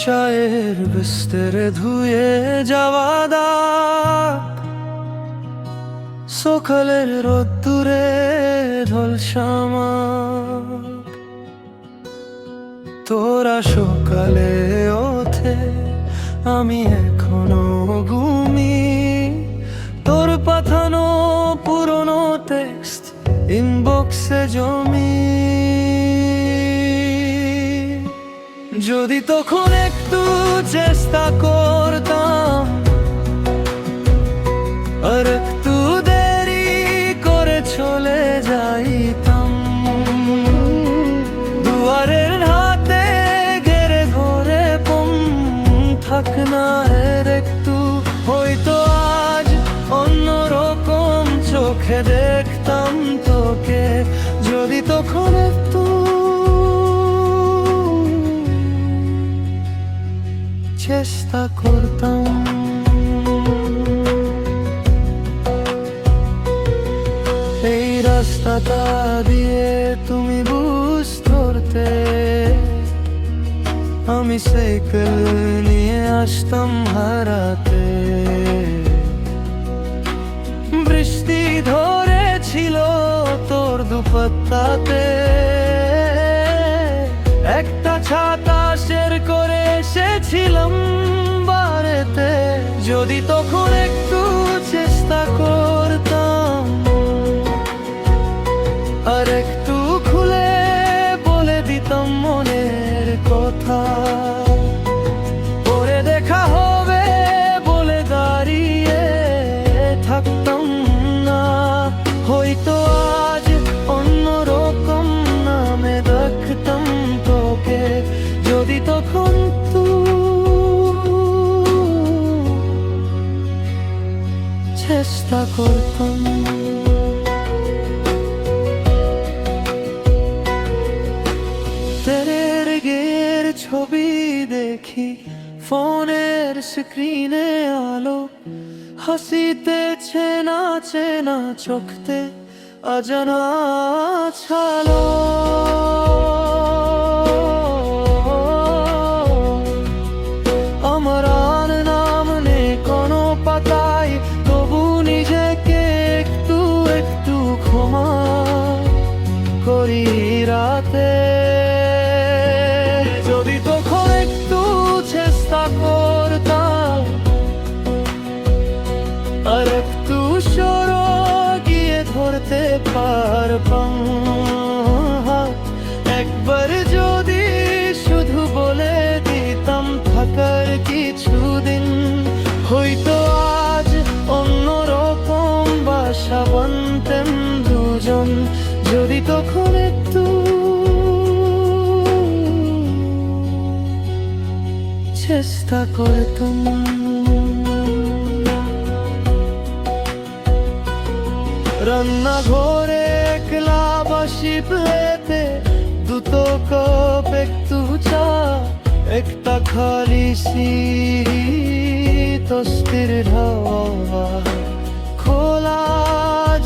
চায়ের বিস্তারে ধুয়ে যাওয়া দাগ, সকালের রোদ্দুরে ঝলসামা। তোরা সকালে ওঠে, আমি এখনো ঘুমি। তোর পাঠানো পুরনো টেক্সট ইনবক্সে জমি। যদি তখন একটু চেষ্টা করতাম, আর একটু দেরি করে চলে যাইতাম, দুয়ারের হাতে ঘেরে ঘরে পম থাক না এর একটু, হয়তো আজ অন্যরকম চোখে দেখতাম তোকে। যদি তখন একটু চেষ্টা করতাম। এই রাস্তাটা দিয়ে তুমি বুঝ ধরতে, আমি সাইকেল নিয়ে আসতাম হারাতে। বৃষ্টি ধরেছিল তোর দুপাত্তাতে, একটা ছাতা শের করে এসেছিলাম বাড়িতে। যদি তখন একটু চেষ্টা করতাম, আর একটু খুলে বলে দিতাম মনের কথা, পরে দেখা হবে বলে দাঁড়িয়ে থাকতাম না, হয়তো আজ অন্যরকম নামে ডাকতাম তোকে। যদি তখন চেষ্টা করতাম। তেরের গের ছবি দেখি ফোনের স্ক্রিনে, আলো হাসিতেছে না চেনা চোখতে অজানা ছালো। আমার আর নাম নেই কোনো পাতায়, তবু নিজেকে একটু একটু ক্ষমা করি রাতে। যদি তখন একটু চেষ্টা করতাম, আর একটু সরো গিয়ে ধরতে পারতাম। একবার যদি শুধু বলে দিতাম থাকার কিছুদিন, হয়তো আজ অন্যরকম বাসা বানতাম দুজন। যদি তখন একটু চেষ্টা করতাম। রান্নাঘরে একলা বাসি প্লেটে দুটো কাপ একটু চা, একটা খালি সিট অস্থির হাওয়া, খোলা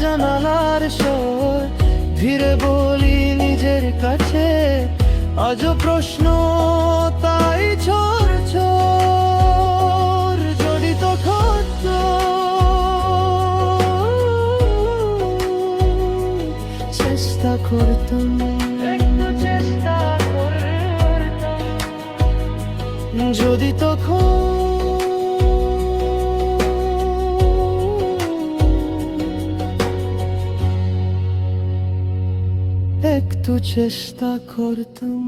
জানালার স্বর ধীরে বলি নিজের কাছে, আজও প্রশ্ন তাই ঝড় ঝড়। যদি তখন চেষ্টা করতাম, একটু চেষ্টা করতাম। যদি তখন একটু চেষ্টা করতাম।